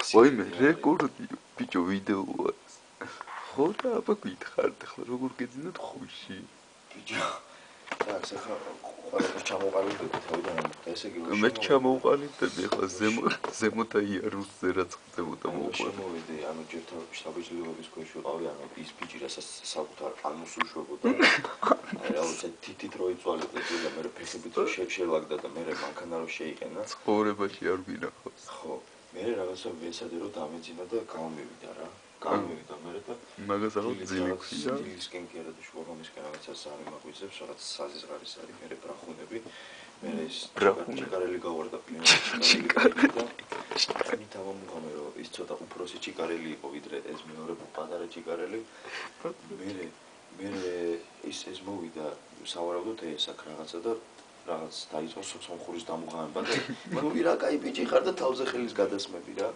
ვაიმე რეკორდი ბიჭო ვიდეოა ხო და აბა გითხართ ხო როგორ გეძინოთ ხუში ბიჭო так ახლა ყველა ჩამოყალიბდები თავიდან და ესე იგი მე ჩამოყალიბდები ახლა ზემოთა იარუსზე რაც ხდებოდა მოუყვება შემოვედი ანუ ჯერთან შტაბიჯლივების ქვეშ ვიყავი ანუ ის ბიჭი რასაც საკუთარ ამოს უშვებოდა აი რაცა თითით რო იწვალებდა და მე ფეხებით შელაგდა და მე მანქანა რო შეიყენა ცხოვრებაში არ ვინახავს ხო მე რაღაცა ვესადე რომ დამეძინა და გამოვიდა რა გამოვიდა მე და მაგას ახლა ძილი ქვია ისკენ კი არა და შუაღამისკენ რაღაცა სარი მაგვიწევს რაღაც საზღარის არის მე ბრახუნები მე ის ჩიკარელი გავარდა ჩიკარელი და მე თავმოყამე რომ ის ცოტა უფროსი ჩიკარელი იყო ვიდრე ეს მეორე პატარა ჩიკარელი მე ის მოვიდა სავარაუდოდ ესაკ რაღაცა და რაღაც დაიწყო სოხურის დამუღამება და მე რა კაი ბიჭი ხარ და თავზე ხელის გადასმები რა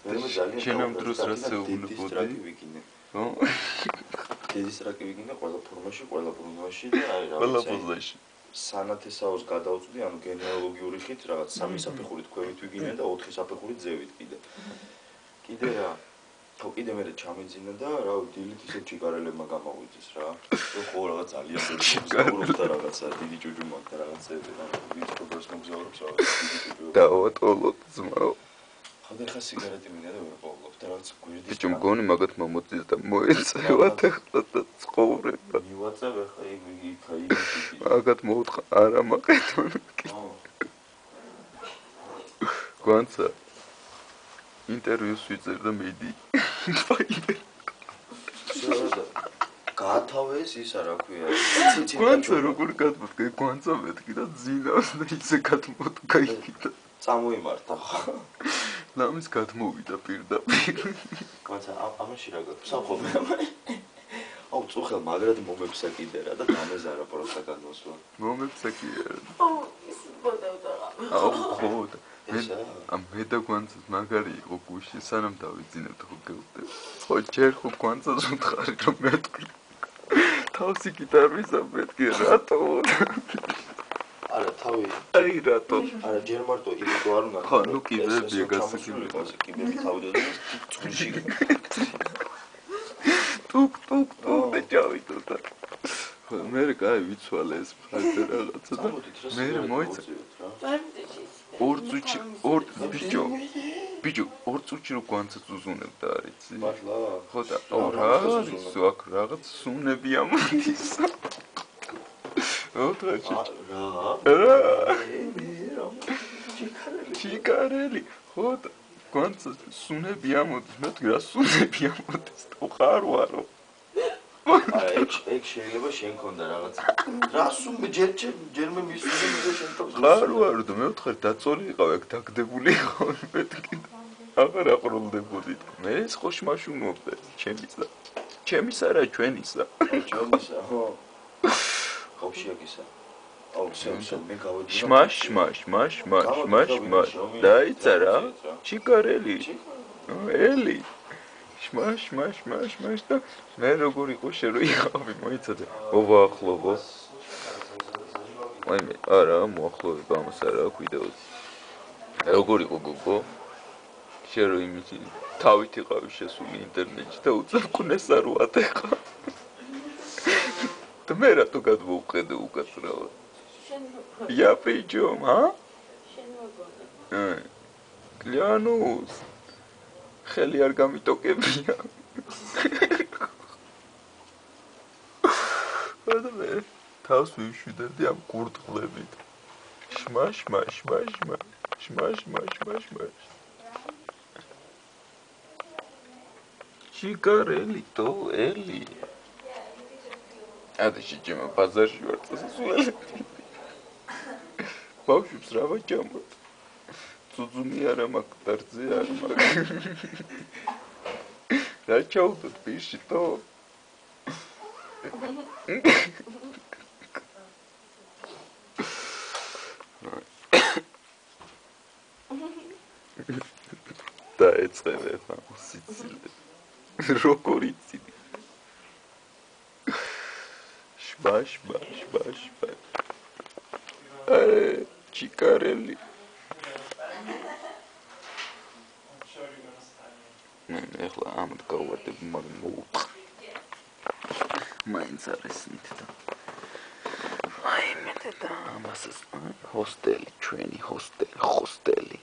მე ძალიან შენამ დროს რა შეუნებოდი ხო დედის ტრაკი ვიგინე ყველა ფორმაში ყველა ბრუნვაში და აი რა ყველა პოზაში სანათესაოს გადავწვდი ანუ გენეალოგიური ხით რაღაც 3 საფეხურით ქვევით ვიგინე და 4 საფეხურით ზევით კიდე რა ხო კიდე მე ჩამეძინა და რა დილით ისე ჩიკარელებმა გამოვიძეს რა ხო რაღაც ძალიან ჩიკარელს და რაღაცა დიდი ჯუჯუ მაგდა რაღაცები და ვინც პროგრეს მოგზაურობს რაღაც დიდი ჯუჯუ და ოტოლოთ ძმაო ხოდა ხა სიგარეტი მინდა და ვერ პოვლობ და რაღაც გვერდის ბიჭო მგონი მაგათ მომოწის და მოეწევათ ახლა და ცხოვრება მივაწევ ახლა იქა მაგათ მოუთხა არა მაყეთონ გვანცა ინტერვიუს ვიძერ და მიდი გათავეს ისა რა ქვია გვანცა როგორ გადმოდგა გვანცა მეთქი და ძინავს და ისე გადმოდგა იქიდან წამოიმართა ლამის გადმოვიდა პირდაპირ გვანცა ამაში რა გაქვს სამხობე აუ წუხელ მაგრად მომებსა კიდე რა და დამეზარა პროსტა გადმოსვლა მომებსა კიდე აუ ის ბოდევდა აუ ხო მე და გვანცას მაგარი იყო გუში სანამ დავიძინებთ ხო გეუბნები ხო ჯერ ხო გვანცას უთხარი რომ მეთქი თავსი გიტარისა მეთქი რატო არა თავი აი რატო არა ჯერ მარტო იმიტომ არ უნდა ხო ნუ კიბებია გასაგები კიბები თავიდან წუში ტუკ და ჩავიდოდა მე კაი ვიცვალე ეს მხარე რაღაცა და მე მოიცა ბიჭო ორ წუთში რო გვანცაც უზუნებდა არიცი მართლა ხო და რა არის აქ რაღაც სუნები ამოდის ჩიკარელი ხო და გვანცაც სუნები ამოდის მე თქვი რა სუნები ამოდის და ხარ ვარო ეგ შეიძლება შენ ქონდა რაღაც რა სუმე ჯერ მე მისული მე შენ თავს ხარ ვარო და მე ვთხარ დაწოლი იყავ ეგ დაგდებული იყავ მეთქი აღარ აყროლდებოდი მე ეს ხო შმაშუნობდა ჩემის არა ჩვენისა ხო ხოშიაკისა აუ სენსო მე გავედი შმაშ დაიცა რა ჩიკარელი ელი შმაშ და მე როგორ იყო შენ რო იყავი მოიცადე მოვაახლოვო ვაიმე არა მოახლოვება ამას არა აქვს ვიდეოზე როგორ იყო გოგო შენ რო იმითი თავით იყავი შესული ინტერნეტში და უცებ კუნეს არ უატეხა და მე რატო გადმოვხედე უკაცრავად я причём а კლიანუს ხელი არ გამიტოკებია და მე თავს ვიშვიდები ამ კურდღლებით შმაშ ჩიკარელი თო ელი ადა შეჭემა ბაზარში ვარ წასულელი ბავშვებს რა ვაჭამოთ ძუძუმი არა მაქვს დარძე არ მაქვს რა ჩაუდოთ ბიში თო და ეწევე ხა სიცილე როგორ იცინი შბაშ ჩიკარელი ეხლა ამით გავვარდები, მაგრამ მოუთხ. მაინც არის მითდა. აი მეთდა ამასაც ჰოსტელი, ჩვენი ჰოსტელი.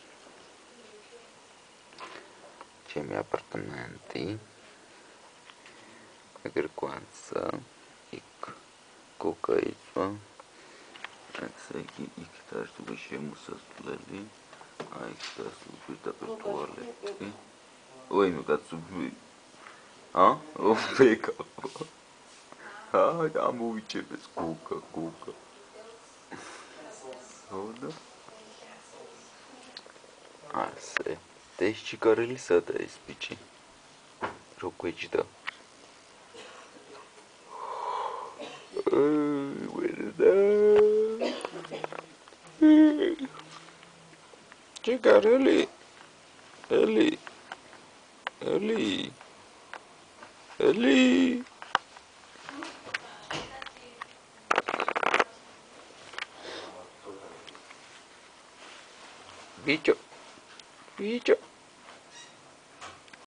ჩემი აპარტამენტი. აგერ კვანცა იქ კოკაიცა. ესე იგი იქ დაჟდუღი შემოსასვლელი. აი იქ დასულბი და პერტუალეტი. ой, ну кацуби. А? О, бека. ამოვიჭებეს გოგა. ხოდა? ასე. ეს ჩიკარელი სადა ის ბიჭი? რო გვეჭდა. ვერდა. ჩიკარელი. Eli. Bicho.